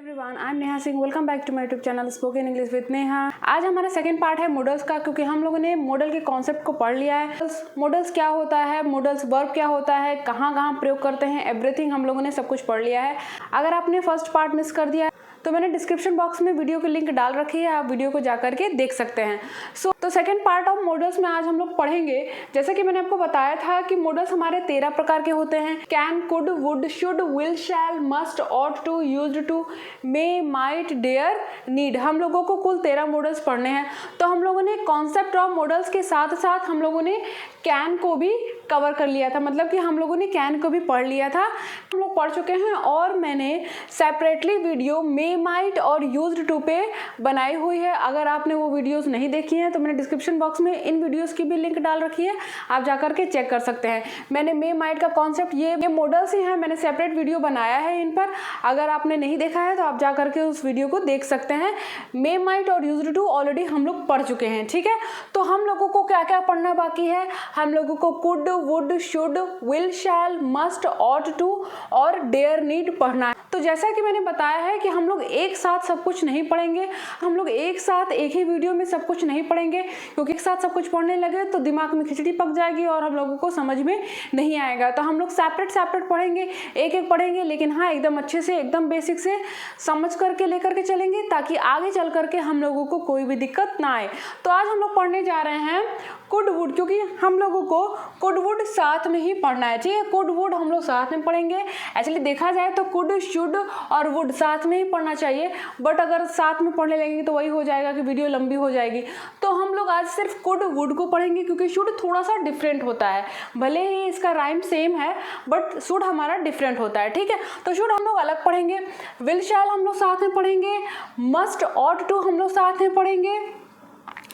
Everyone, I am Neha Singh. Welcome back to my YouTube channel spoken English with Neha. आज हमारा second part है models का, क्योंकि हम लोगों ने मॉडल के कॉन्सेप्ट को पढ़ लिया है। मॉडल्स क्या होता है, मॉडल्स वर्ब क्या होता है, कहाँ कहाँ प्रयोग करते हैं, एवरीथिंग हम लोगों ने सब कुछ पढ़ लिया है। अगर आपने फर्स्ट पार्ट मिस कर दिया तो मैंने डिस्क्रिप्शन बॉक्स में वीडियो की लिंक डाल रखी है, आप वीडियो को जाकर के देख सकते हैं। तो सेकंड पार्ट ऑफ मॉडल्स में आज हम लोग पढ़ेंगे। जैसे कि मैंने आपको बताया था कि मॉडल्स हमारे 13 प्रकार के होते हैं। Can, could, would, should, will, shall, must, ought to, used to, may, might, dare, need. हम लोगों को कुल 13 मॉडल्स पढ़ने हैं। तो हम लोगों ने कॉन्सेप्ट ऑफ मॉडल्स के साथ साथ हम लोगों ने कैन को भी कवर कर लिया था, मतलब कि हम लोगों ने कैन को भी पढ़ लिया था, हम लोग पढ़ चुके हैं। और मैंने सेपरेटली वीडियो मे, माइट और यूज्ड टू पे बनाई हुई है। अगर आपने वो वीडियोस नहीं देखी हैं तो मैंने डिस्क्रिप्शन बॉक्स में इन वीडियोस की भी लिंक डाल रखी है, आप जाकर के चेक कर सकते हैं। मैंने मे, माइट का कॉन्सेप्ट, ये मॉडल्स ही हैं, मैंने सेपरेट वीडियो बनाया है इन पर। अगर आपने नहीं देखा है तो आप जाकर के उस वीडियो को देख सकते हैं। मे, माइट और यूज्ड टू ऑलरेडी हम लोग पढ़ चुके हैं, ठीक है। तो हम लोगों को क्या क्या पढ़ना बाकी है, हम लोगों को could, would, should, will, shall, must, ought to और डेयर, नीड पढ़ना है। तो जैसा कि मैंने बताया है कि हम लोग एक साथ सब कुछ नहीं पढ़ेंगे, हम लोग एक साथ एक ही वीडियो में सब कुछ नहीं पढ़ेंगे, क्योंकि एक साथ सब कुछ पढ़ने लगे तो दिमाग में खिचड़ी पक जाएगी और हम लोगों को समझ में नहीं आएगा। तो हम लोग सेपरेट पढ़ेंगे, एक एक पढ़ेंगे, लेकिन हाँ एकदम अच्छे से, एकदम बेसिक से समझ करके लेकर के चलेंगे, ताकि आगे चल करके हम लोगों को कोई भी दिक्कत ना आए। तो आज हम लोग पढ़ने जा रहे हैं कुड, वुड, क्योंकि हम लोगों को कुड, वुड साथ में ही पढ़ना है, ठीक है। कुड, वुड हम लोग साथ में पढ़ेंगे। एक्चुअली देखा जाए तो कुड, शुड और वुड साथ में ही पढ़ना चाहिए, बट अगर साथ में पढ़ने लगेंगे तो वही हो जाएगा कि वीडियो लंबी हो जाएगी। तो हम लोग आज सिर्फ कुड, वुड को पढ़ेंगे, क्योंकि शुड थोड़ा सा डिफरेंट होता है। भले ही इसका राइम सेम है बट शुड हमारा डिफरेंट होता है, ठीक है। तो शुड हम लोग अलग पढ़ेंगे, विल, शैल हम लोग साथ में पढ़ेंगे, मस्ट, ऑट टू हम लोग साथ में पढ़ेंगे,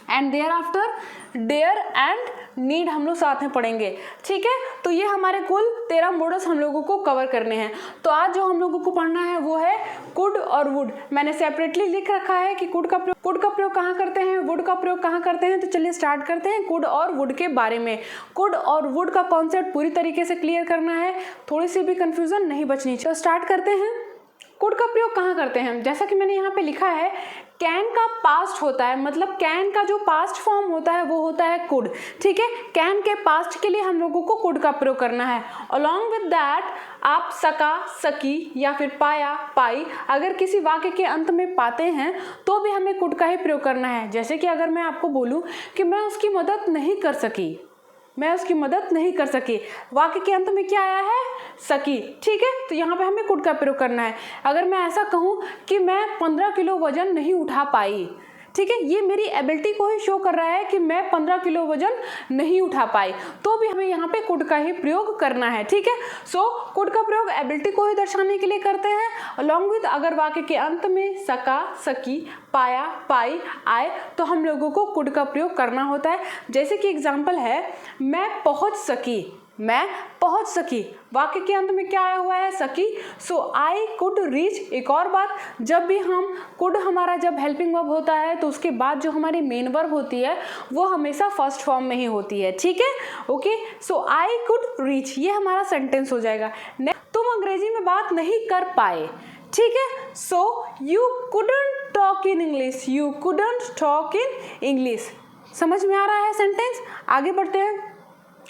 and thereafter dare and need हम लोग साथ में पढ़ेंगे, ठीक है। तो ये हमारे कुल 13 मॉडल्स हम लोगों को कवर करने हैं। तो आज जो हम लोगों को पढ़ना है वो है कुड और वुड। मैंने सेपरेटली लिख रखा है कि कुड का प्रयोग कहाँ करते हैं, वुड का प्रयोग कहाँ करते हैं। तो चलिए स्टार्ट करते हैं कुड और वुड के बारे में। कुड और वुड का कॉन्सेप्ट पूरी तरीके से क्लियर करना है, थोड़ी सी भी कंफ्यूजन नहीं बचनी चाहिए। तो स्टार्ट करते हैं। कुड का प्रयोग कहाँ करते हैं, जैसा कि मैंने यहाँ पे लिखा है, कैन का पास्ट होता है, मतलब कैन का जो पास्ट फॉर्म होता है वो होता है कुड, ठीक है। कैन के पास्ट के लिए हम लोगों को कुड का प्रयोग करना है। अलॉन्ग विद दैट आप सका, सकी या फिर पाया, पाई अगर किसी वाक्य के अंत में पाते हैं तो भी हमें कुड का ही प्रयोग करना है। जैसे कि अगर मैं आपको बोलूँ कि मैं उसकी मदद नहीं कर सकी, मैं उसकी मदद नहीं कर सकी, वाक्य के अंत में क्या आया है, सकी, ठीक है। तो यहाँ पे हमें कुड का प्रयोग करना है। अगर मैं ऐसा कहूँ कि मैं 15 किलो वजन नहीं उठा पाई, ठीक है, ये मेरी एबिलिटी को ही शो कर रहा है कि मैं 15 किलो वजन नहीं उठा पाई, तो भी हमें यहाँ पे कुड का ही प्रयोग करना है, ठीक है। सो कुड का प्रयोग एबिलिटी को ही दर्शाने के लिए करते हैं। अलॉन्ग विद अगर वाक्य के अंत में सका, सकी, पाया, पाई आए तो हम लोगों को कुड का प्रयोग करना होता है। जैसे कि एग्जाम्पल है, मैं पहुँच सकी, मैं पहुंच सकी, वाक्य के अंत में क्या आया हुआ है, सकी। सो आई कुड रीच। एक और बात, जब भी हम कुड हमारा जब हेल्पिंग वर्ब होता है तो उसके बाद जो हमारी मेन वर्ब होती है वो हमेशा फर्स्ट फॉर्म में ही होती है, ठीक है। Okay, so I could reach, ये हमारा सेंटेंस हो जाएगा। तुम अंग्रेजी में बात नहीं कर पाए, ठीक है। So you couldn't talk in English, you couldn't talk in English. समझ में आ रहा है सेंटेंस। आगे बढ़ते हैं।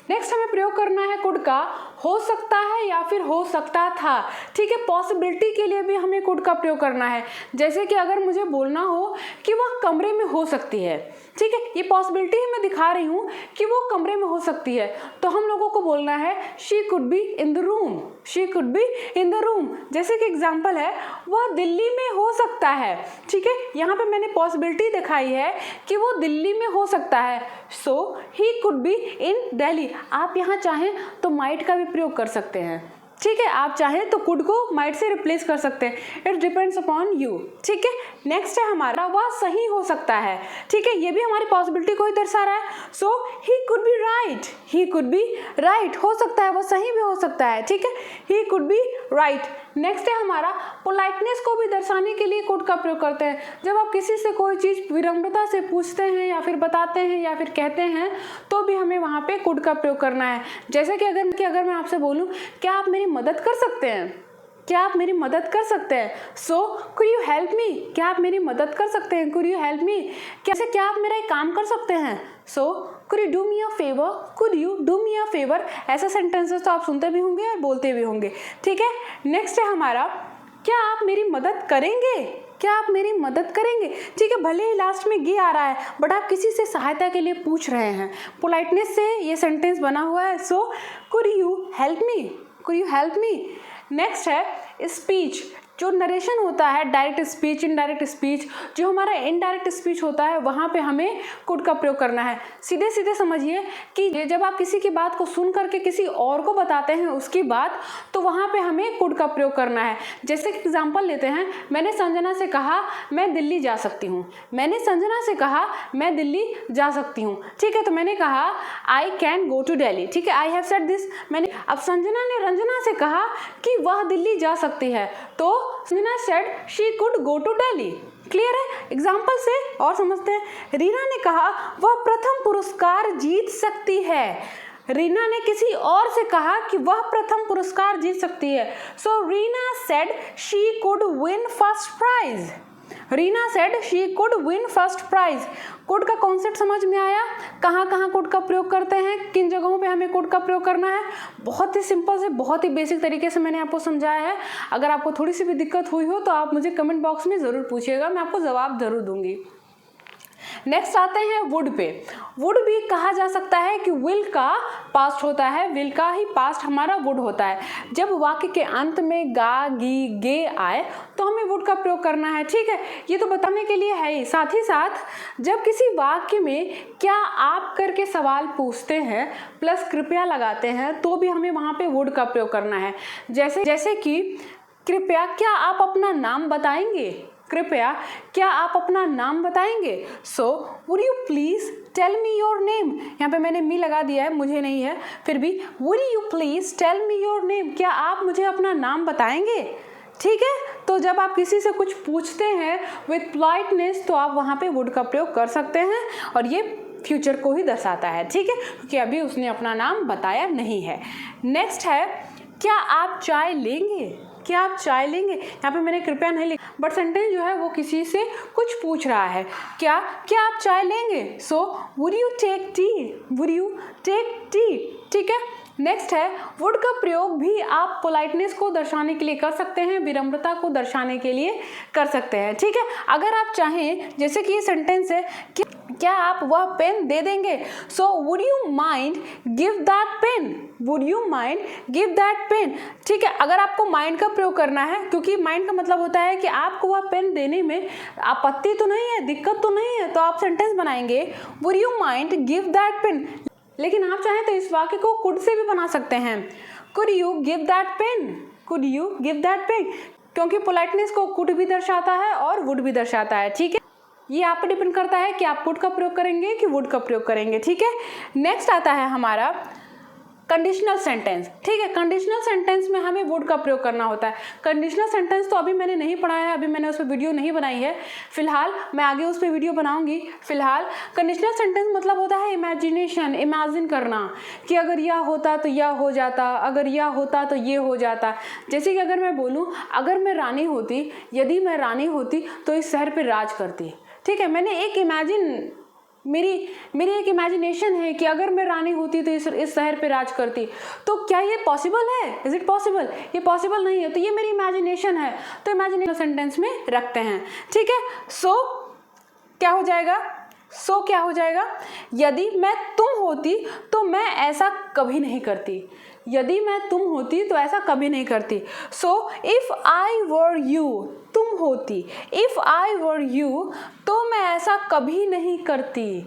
नेक्स्ट हमें प्रयोग करना है कुड का हो सकता है या फिर हो सकता था, ठीक है। पॉसिबिलिटी के लिए भी हमें कुड का प्रयोग करना है। जैसे कि अगर मुझे बोलना हो कि वह कमरे में हो सकती है, ठीक है, ये पॉसिबिलिटी ही मैं दिखा रही हूँ कि वो कमरे में हो सकती है, तो हम लोगों को बोलना है she could be in the room, she could be in the room. जैसे कि एग्जाम्पल है, वह दिल्ली में हो सकता है, ठीक है। यहाँ पे मैंने पॉसिबिलिटी दिखाई है कि वो दिल्ली में हो सकता है। So he could be in Delhi. आप यहाँ चाहें तो माइट का भी प्रयोग कर सकते हैं, ठीक है। आप चाहें तो कुड को माइट से रिप्लेस कर सकते हैं, इट डिपेंड्स अपॉन यू, ठीक है। नेक्स्ट है हमारा वह सही हो सकता है, ठीक है, ये भी हमारी पॉसिबिलिटी को ही दर्शा रहा है। So he could be right, he could be right, हो सकता है, वह सही भी हो सकता है, ठीक है, ही कुड बी राइट। नेक्स्ट है हमारा पोलाइटनेस को भी दर्शाने के लिए कुड का प्रयोग करते हैं। जब आप किसी से कोई चीज़ विनम्रता से पूछते हैं या फिर बताते हैं या फिर कहते हैं तो भी हमें वहाँ पे कुड का प्रयोग करना है। जैसे कि अगर मैं आपसे बोलूँ क्या आप मेरी मदद कर सकते हैं, क्या आप मेरी मदद कर सकते हैं? So could you help me, क्या आप मेरी मदद कर सकते हैं? कुड यू हेल्प मी, कैसे, क्या आप मेरा एक काम कर सकते हैं? So could you do me a favour, could you do me a favour. ऐसा सेंटेंसेस तो आप सुनते भी होंगे और बोलते भी होंगे, ठीक है। नेक्स्ट है हमारा, क्या आप मेरी मदद करेंगे, क्या आप मेरी मदद करेंगे, ठीक है। भले ही लास्ट में गे आ रहा है बट आप किसी से सहायता के लिए पूछ रहे हैं, पोलाइटनेस से ये सेंटेंस बना हुआ है। So could you help me, could you help me. Next है स्पीच, जो नरेशन होता है, डायरेक्ट स्पीच, इनडायरेक्ट स्पीच, जो हमारा इनडायरेक्ट स्पीच होता है वहाँ पे हमें कुड का प्रयोग करना है। सीधे सीधे समझिए कि जब आप किसी की बात को सुन करके किसी और को बताते हैं उसकी बात, तो वहाँ पे हमें कुड का प्रयोग करना है। जैसे कि एग्जांपल लेते हैं, मैंने संजना से कहा मैं दिल्ली जा सकती हूँ, मैंने संजना से कहा मैं दिल्ली जा सकती हूँ, ठीक है। तो मैंने कहा I can go to Delhi, ठीक है, आई हैव सेड दिस। मैंने, अब संजना ने रंजना से कहा कि वह दिल्ली जा सकती है, तो Sanjana said she could go to Delhi. Clear है? एग्जाम्पल से और समझते हैं। रीना ने कहा वह प्रथम पुरस्कार जीत सकती है। रीना ने किसी और से कहा कि वह प्रथम पुरस्कार जीत सकती है। So Reena said she could win first prize. Reena said she could win first prize. Could का कॉन्सेप्ट समझ में आया? कहाँ कहाँ कुड का प्रयोग करते हैं, किन जगहों पे हमें कुड का प्रयोग करना है? बहुत ही सिंपल से, बहुत ही बेसिक तरीके से मैंने आपको समझाया है। अगर आपको थोड़ी सी भी दिक्कत हुई हो तो आप मुझे कमेंट बॉक्स में ज़रूर पूछिएगा, मैं आपको जवाब ज़रूर दूंगी। नेक्स्ट आते हैं वुड पे। वुड भी कहा जा सकता है कि विल का पास्ट होता है, विल का ही पास्ट हमारा वुड होता है। जब वाक्य के अंत में गा, गी, गे आए तो हमें वुड का प्रयोग करना है, ठीक है। ये तो बताने के लिए है ही। साथ ही साथ जब किसी वाक्य में क्या आप करके सवाल पूछते हैं प्लस कृपया लगाते हैं तो भी हमें वहाँ पे वुड का प्रयोग करना है। जैसे कि कृपया क्या आप अपना नाम बताएंगे, कृपया क्या आप अपना नाम बताएंगे। So would you please tell me your name. यहाँ पे मैंने मी लगा दिया है, मुझे नहीं है, फिर भी would you please tell me your name, क्या आप मुझे अपना नाम बताएंगे, ठीक है। तो जब आप किसी से कुछ पूछते हैं विथ पोलाइटनेस तो आप वहाँ पे वुड का प्रयोग कर सकते हैं और ये फ्यूचर को ही दर्शाता है, ठीक है, क्योंकि अभी उसने अपना नाम बताया नहीं है। नेक्स्ट है, क्या आप चाय लेंगे, क्या आप चाय लेंगे। यहाँ पे मैंने कृपया नहीं लिखा बट सेंटेंस जो है वो किसी से कुछ पूछ रहा है, क्या आप चाय लेंगे। So would you take tea, would you take tea, ठीक है। नेक्स्ट है, वुड का प्रयोग भी आप पोलाइटनेस को दर्शाने के लिए कर सकते हैं, विनम्रता को दर्शाने के लिए कर सकते हैं, ठीक है। अगर आप चाहें, जैसे कि ये सेंटेंस है कि क्या आप वह पेन दे देंगे। सो would you mind give that pain, would you mind give that pain, ठीक है। अगर आपको माइंड का प्रयोग करना है, क्योंकि माइंड का मतलब होता है कि आपको वह पेन देने में आपत्ति तो नहीं है, दिक्कत तो नहीं है, तो आप सेंटेंस बनाएंगे would you mind give that pain. लेकिन आप चाहें तो इस वाक्य को कुड से भी बना सकते हैं, could you give that pain, could you give that pain, क्योंकि पोलाइटनेस को कुड भी दर्शाता है और वुड भी दर्शाता है, ठीक है। ये आप पर डिपेंड करता है कि आप कुड का प्रयोग करेंगे कि वुड का प्रयोग करेंगे, ठीक है। नेक्स्ट आता है हमारा कंडीशनल सेंटेंस, ठीक है। कंडीशनल सेंटेंस में हमें वुड का प्रयोग करना होता है। कंडीशनल सेंटेंस तो अभी मैंने नहीं पढ़ाया है, अभी मैंने उस पर वीडियो नहीं बनाई है, फिलहाल मैं आगे उस पर वीडियो बनाऊंगी। फिलहाल कंडीशनल सेंटेंस मतलब होता है इमेजिनेशन, इमेजिन करना कि अगर यह होता तो यह हो जाता, अगर यह होता तो ये हो जाता। जैसे कि अगर मैं बोलूँ अगर मैं रानी होती, यदि मैं रानी होती तो इस शहर पर राज करती, ठीक है। मैंने एक मेरी एक इमेजिनेशन है कि अगर मैं रानी होती तो इस शहर पे राज करती। तो क्या ये पॉसिबल है? Is it possible? ये पॉसिबल नहीं है, तो ये मेरी इमेजिनेशन है, तो इमेजिनेशन सेंटेंस में रखते हैं, ठीक है। सो क्या हो जाएगा, सो क्या हो जाएगा, यदि मैं तुम होती तो मैं ऐसा कभी नहीं करती, यदि मैं तुम होती तो ऐसा कभी नहीं करती। So if I were you, तुम होती, इफ आई वर यू तो मैं ऐसा कभी नहीं करती,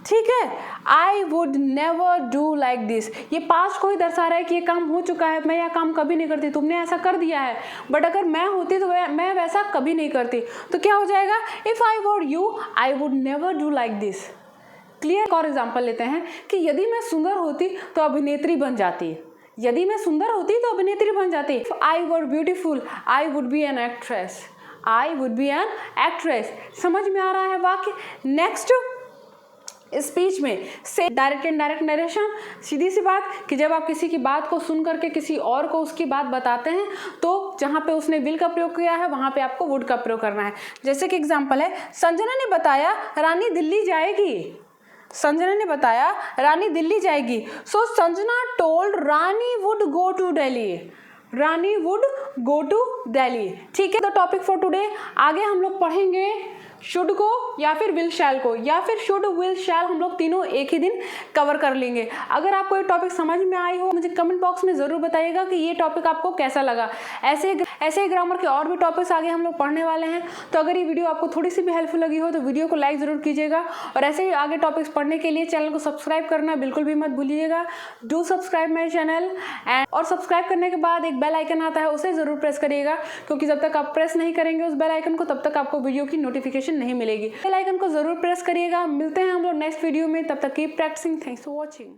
ठीक है। I would never do like this, ये पास्ट को ही दर्शा रहा है कि ये काम हो चुका है, मैं यह काम कभी नहीं करती, तुमने ऐसा कर दिया है, बट अगर मैं होती तो मैं वैसा कभी नहीं करती। तो क्या हो जाएगा, if I were you I would never do like this. Clear? एक और एग्जाम्पल लेते हैं कि यदि मैं सुंदर होती तो अभिनेत्री बन जाती, यदि मैं सुंदर होती तो अभिनेत्री बन जाती। If I were beautiful I would be an actress, I would be an actress. समझ में आ रहा है वाक्य? नेक्स्ट स्पीच में से डायरेक्ट इनडायरेक्ट नरेशन, सीधी सी बात कि जब आप किसी की बात को सुन करके किसी और को उसकी बात बताते हैं तो जहाँ पे उसने विल का प्रयोग किया है वहाँ पे आपको वुड का प्रयोग करना है। जैसे कि एग्जाम्पल है, संजना ने बताया रानी दिल्ली जाएगी। संजना ने बताया रानी दिल्ली जाएगी। So Sanjana told Rani would go to Delhi. Rani would go to Delhi. ठीक है, द टॉपिक फॉर टुडे। आगे हम लोग पढ़ेंगे शुड को या फिर विल शैल को, या फिर शुड विल शैल, हम लोग तीनों एक ही दिन कवर कर लेंगे। अगर आपको ये टॉपिक समझ में आई हो मुझे कमेंट बॉक्स में ज़रूर बताइएगा कि ये टॉपिक आपको कैसा लगा। ऐसे ही ग्रामर के और भी टॉपिक्स आगे हम लोग पढ़ने वाले हैं। तो अगर ये वीडियो आपको थोड़ी सी भी हेल्पफुल लगी हो तो वीडियो को लाइक ज़रूर कीजिएगा, और ऐसे ही आगे टॉपिक्स पढ़ने के लिए चैनल को सब्सक्राइब करना बिल्कुल भी मत भूलिएगा। डू सब्सक्राइब माई चैनल और सब्सक्राइब करने के बाद एक बेल आइकन आता है उसे ज़रूर प्रेस करिएगा, क्योंकि जब तक आप प्रेस नहीं करेंगे उस बेल आइकन को तब तक आपको वीडियो की नोटिफिकेशन नहीं मिलेगी। बेल आइकन को जरूर प्रेस करिएगा। मिलते हैं हम लोग नेक्स्ट वीडियो में, तब तक keep practising. Thanks for watching.